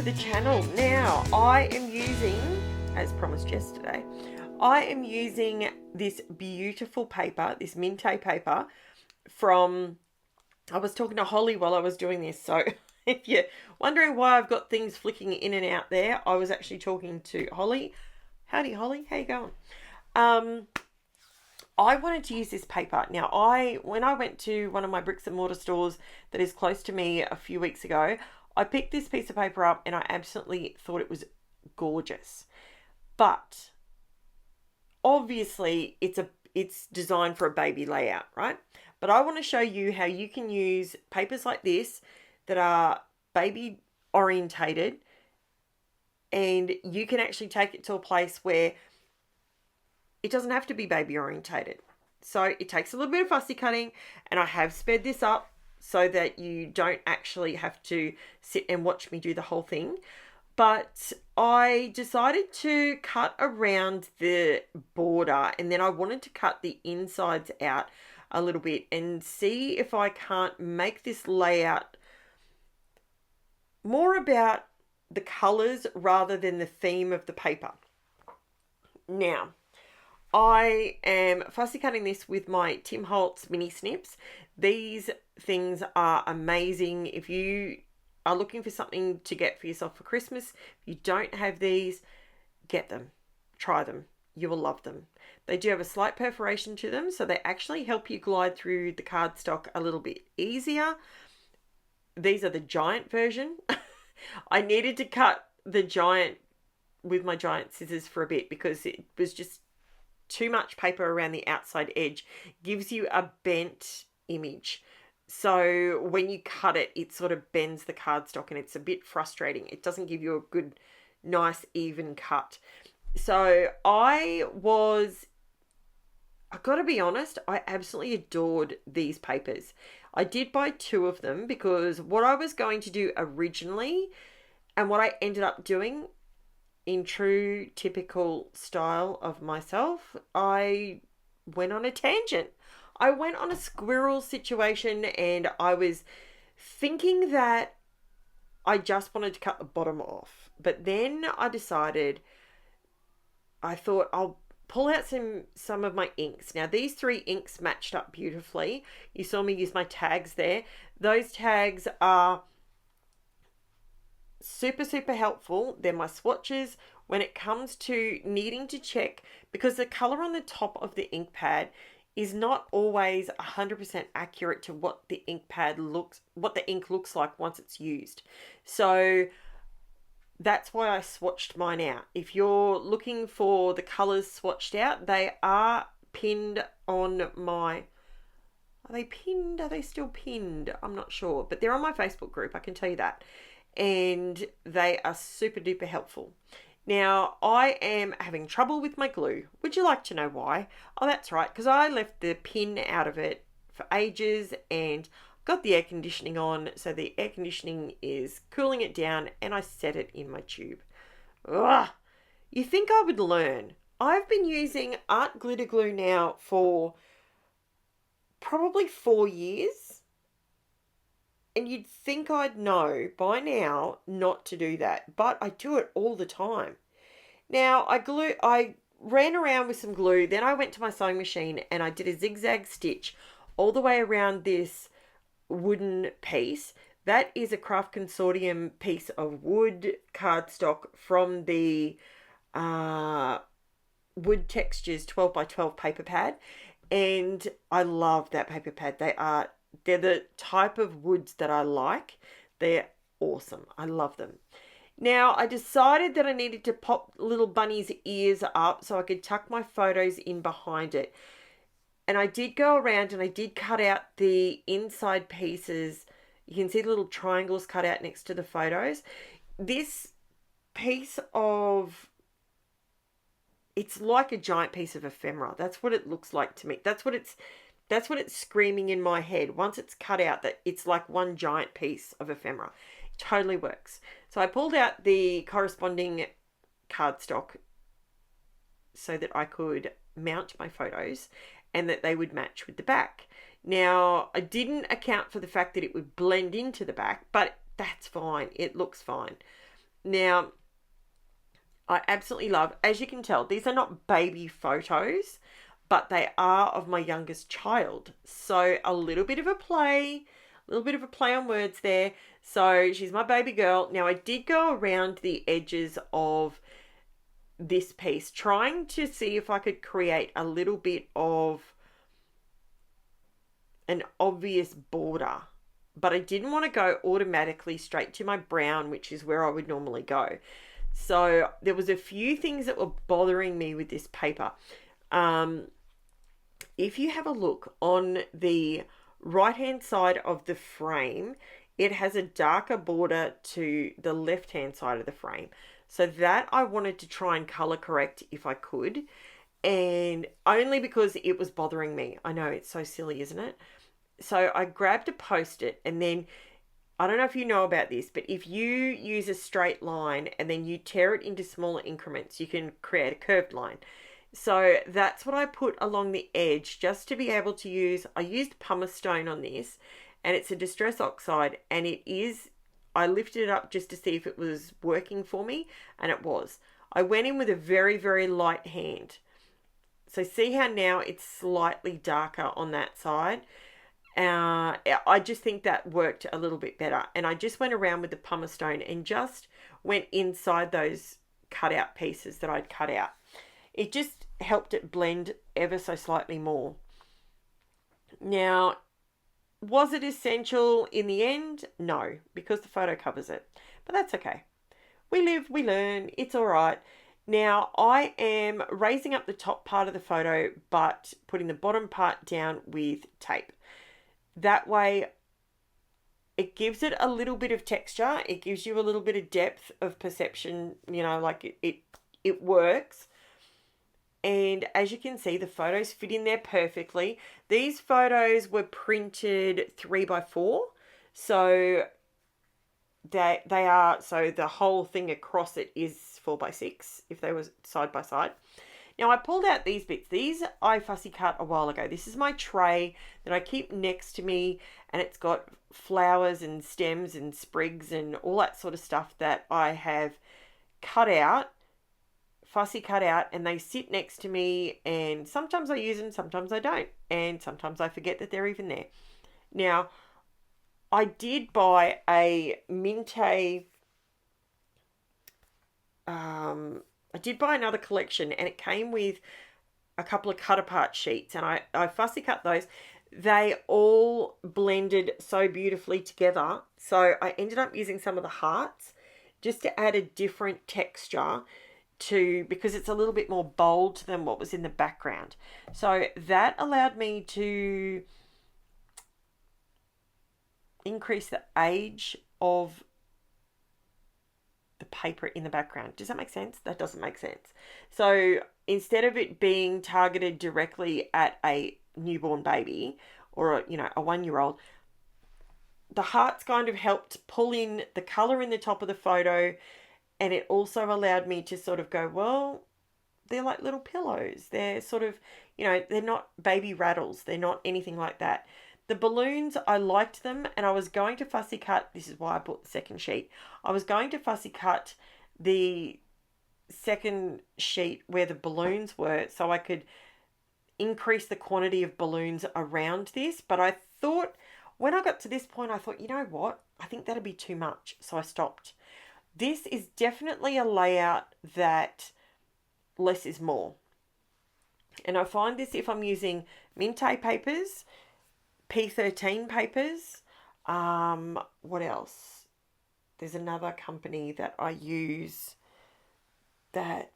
the channel. Now, I am using, as promised yesterday, I am using this beautiful paper, this Mintay paper from, I was talking to Holly while I was doing this, so if you're wondering why I've got things flicking in and out there, I was actually talking to Holly. Howdy, Holly, how you going? I wanted to use this paper. Now, when I went to one of my bricks and mortar stores that is close to me a few weeks ago, I picked this piece of paper up and I absolutely thought it was gorgeous. But obviously it's designed for a baby layout, right? But I want to show you how you can use papers like this that are baby orientated, and you can actually take it to a place where it doesn't have to be baby orientated. So it takes a little bit of fussy cutting, and I have sped this up so that you don't actually have to sit and watch me do the whole thing. But I decided to cut around the border, and then I wanted to cut the insides out a little bit and see if I can't make this layout more about the colors rather than the theme of the paper. Now, I am fussy cutting this with my Tim Holtz mini snips. These things are amazing. If you are looking for something to get for yourself for Christmas, if you don't have these, get them. Try them. You will love them. They do have a slight perforation to them, so they actually help you glide through the cardstock a little bit easier. These are the giant version. I needed to cut the giant with my giant scissors for a bit because it was just too much paper around the outside edge. Gives you a bent image. So when you cut it, it sort of bends the cardstock and it's a bit frustrating. It doesn't give you a good, nice, even cut. So I gotta be honest, I absolutely adored these papers. I did buy 2 of them because what I was going to do originally and what I ended up doing in true typical style of myself, I went on a tangent. I went on a squirrel situation, and I was thinking that I just wanted to cut the bottom off. But then I thought I'll pull out some of my inks. Now, these 3 inks matched up beautifully. You saw me use my tags there. Those tags are super, super helpful. They're my swatches when it comes to needing to check, because the color on the top of the ink pad is not always 100% accurate to what the ink looks like once it's used. So that's why I swatched mine out. If you're looking for the colors swatched out, they are pinned on my... Are they pinned? Are they still pinned? I'm not sure. But they're on my Facebook group, I can tell you that. And they are super duper helpful. Now, I am having trouble with my glue. Would you like to know why? Oh, that's right, because I left the pin out of it for ages and got the air conditioning on, so the air conditioning is cooling it down, and I set it in my tube. Ugh! You think I would learn? I've been using art glitter glue now for probably 4 years, and you'd think I'd know by now not to do that, but I do it all the time. Now, I ran around with some glue, then I went to my sewing machine and I did a zigzag stitch all the way around this wooden piece. That is a Craft Consortium piece of wood cardstock from the Wood Textures 12 by 12 paper pad, and I love that paper pad. They're the type of woods that I like. They're awesome. I love them. Now, I decided that I needed to pop little bunny's ears up so I could tuck my photos in behind it. And I did go around and I did cut out the inside pieces. You can see the little triangles cut out next to the photos. This piece of... It's like a giant piece of ephemera. That's what it looks like to me. That's what it's screaming in my head. Once it's cut out, that it's like one giant piece of ephemera. It totally works. So I pulled out the corresponding cardstock so that I could mount my photos and that they would match with the back. Now, I didn't account for the fact that it would blend into the back, but that's fine. It looks fine. Now, I absolutely love, as you can tell, these are not baby photos, but they are of my youngest child. So a little bit of a play, a little bit of a play on words there. So she's my baby girl. Now I did go around the edges of this piece, trying to see if I could create a little bit of an obvious border. But I didn't want to go automatically straight to my brown, which is where I would normally go. So there was a few things that were bothering me with this paper. If you have a look on the right hand side of the frame, it has a darker border to the left hand side of the frame. So that I wanted to try and color correct if I could, and only because it was bothering me. I know it's so silly, isn't it? So I grabbed a post-it, and then I don't know if you know about this, but if you use a straight line and then you tear it into smaller increments, you can create a curved line. So that's what I put along the edge just to be able to use. I used pumice stone on this, and it's a distress oxide, and I lifted it up just to see if it was working for me, and it was. I went in with a very, very light hand. So see how now it's slightly darker on that side? I just think that worked a little bit better. And I just went around with the pumice stone and just went inside those cutout pieces that I'd cut out. It just helped it blend ever so slightly more. Now, was it essential in the end? No, because the photo covers it. But that's okay. We live, we learn. It's all right. Now, I am raising up the top part of the photo, but putting the bottom part down with tape. That way, it gives it a little bit of texture. It gives you a little bit of depth of perception, like it works. And as you can see, the photos fit in there perfectly. These photos were printed 3x4. So they are, so the whole thing across it is 4x6 if they were side by side. Now I pulled out these bits. These I fussy cut a while ago. This is my tray that I keep next to me, and it's got flowers and stems and sprigs and all that sort of stuff that I have cut out, fussy cut out, and they sit next to me, and sometimes I use them, sometimes I don't, and sometimes I forget that they're even there. Now, I did buy a Mintay, I did buy another collection, and it came with a couple of cut apart sheets, and I fussy cut those. They all blended so beautifully together. So I ended up using some of the hearts just to add a different texture because it's a little bit more bold than what was in the background. So that allowed me to increase the age of the paper in the background. Does that make sense? That doesn't make sense. So instead of it being targeted directly at a newborn baby or a 1-year-old, the hearts kind of helped pull in the color in the top of the photo, and it also allowed me to sort of go, well, they're like little pillows. They're sort of, they're not baby rattles. They're not anything like that. The balloons, I liked them, and I was going to fussy cut. This is why I bought the second sheet. I was going to fussy cut the second sheet where the balloons were so I could increase the quantity of balloons around this. But I thought, when I got to this point, I thought, you know what? I think that'd be too much. So I stopped. This is definitely a layout that less is more. And I find this if I'm using Mintay Papers, P13 papers. What else? There's another company that I use that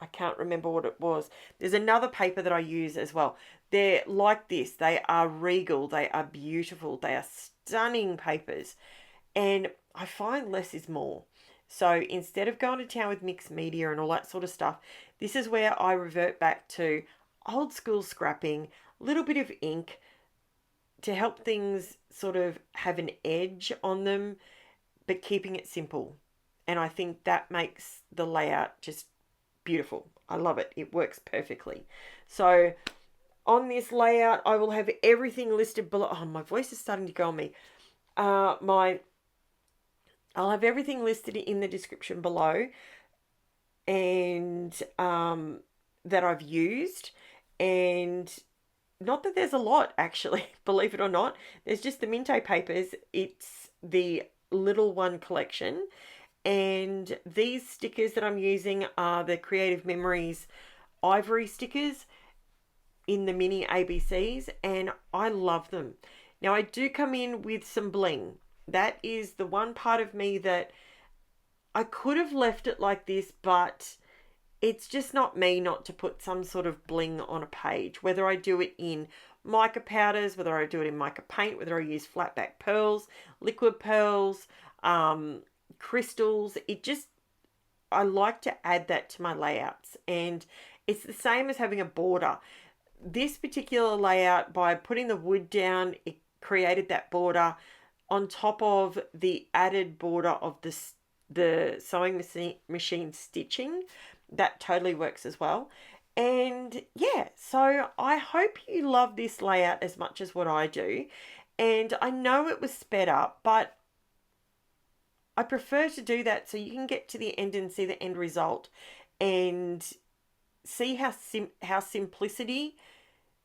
I can't remember what it was. There's another paper that I use as well. They're like this. They are regal. They are beautiful. They are stunning papers. And I find less is more. So instead of going to town with mixed media and all that sort of stuff, this is where I revert back to old school scrapping, little bit of ink to help things sort of have an edge on them, but keeping it simple. And I think that makes the layout just beautiful. I love it. It works perfectly. So on this layout, I will have everything listed below. Oh, my voice is starting to go on me. I'll have everything listed in the description below, and that I've used. And not that there's a lot, actually, believe it or not. There's just the Mintay Papers. It's the little one collection. And these stickers that I'm using are the Creative Memories ivory stickers in the mini ABCs, and I love them. Now, I do come in with some bling. That is the one part of me that I could have left it like this, but it's just not me not to put some sort of bling on a page, whether I do it in mica powders, whether I do it in mica paint, whether I use flat back pearls, liquid pearls, crystals. I like to add that to my layouts, and it's the same as having a border. This particular layout, by putting the wood down, it created that border on top of the added border of the sewing machine stitching. That totally works as well. And yeah, so I hope you love this layout as much as what I do. And I know it was sped up, but I prefer to do that so you can get to the end and see the end result and see how simplicity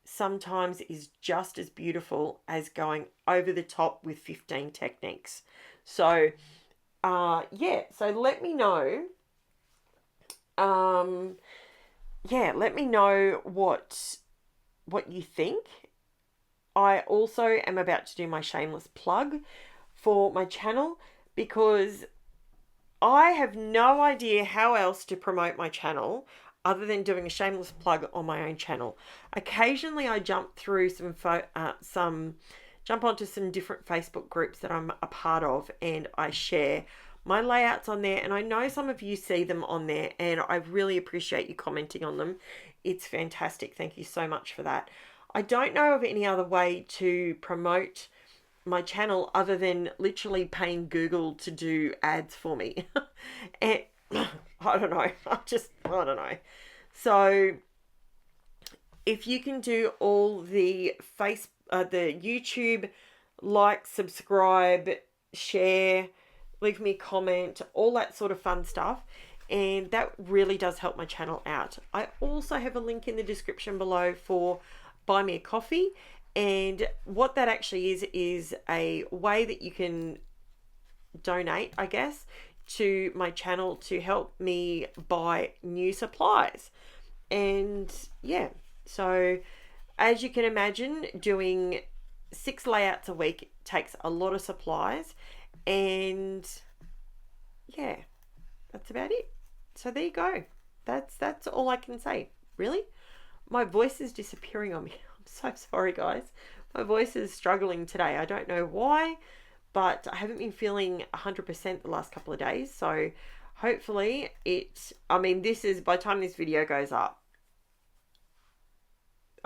sometimes is just as beautiful as going over the top with 15 techniques. So yeah, so let me know. Let me know what you think. I also am about to do my shameless plug for my channel, because I have no idea how else to promote my channel other than doing a shameless plug on my own channel. Occasionally I jump through jump onto some different Facebook groups that I'm a part of, and I share my layouts on there, and I know some of you see them on there, and I really appreciate you commenting on them. It's fantastic. Thank you so much for that. I don't know of any other way to promote my channel other than literally paying Google to do ads for me. And I don't know. I don't know. So if you can do all the the YouTube, like, subscribe, share, leave me a comment, all that sort of fun stuff, and that really does help my channel out. I also have a link in the description below for Buy Me a Coffee, and what that actually is a way that you can donate, I guess, to my channel to help me buy new supplies. And yeah, so as you can imagine, doing 6 layouts a week takes a lot of supplies, and yeah, that's about it. So there you go. That's all I can say, really. My voice is disappearing on me. I'm so sorry, guys. My voice is struggling today. I don't know why, but I haven't been feeling 100% the last couple of days. So hopefully this is, by the time this video goes up,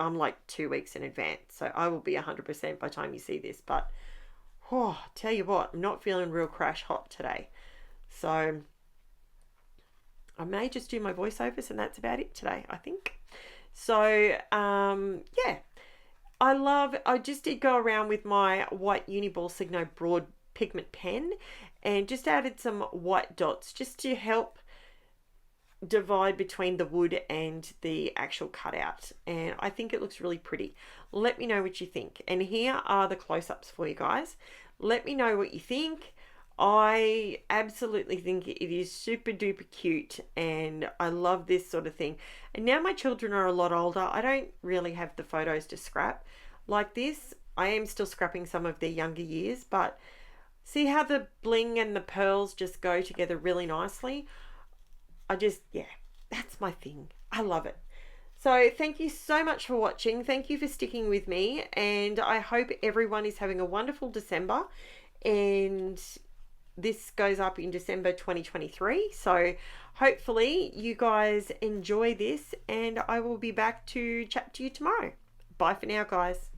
I'm like 2 weeks in advance. So I will be 100% by the time you see this. But tell you what, I'm not feeling real crash hot today. So I may just do my voiceovers, and that's about it today, I think. So yeah, I just did go around with my white Uniball Signo broad pigment pen and just added some white dots just to help divide between the wood and the actual cutout, and I think it looks really pretty. Let me know what you think, and here are the close-ups for you guys. Let me know what you think. I absolutely think it is super duper cute, and I love this sort of thing. And now my children are a lot older, I don't really have the photos to scrap like this. I am still scrapping some of their younger years, but see how the bling and the pearls just go together really nicely. Yeah, that's my thing. I love it. So thank you so much for watching. Thank you for sticking with me, and I hope everyone is having a wonderful December. And this goes up in December 2023. So hopefully you guys enjoy this, and I will be back to chat to you tomorrow. Bye for now, guys.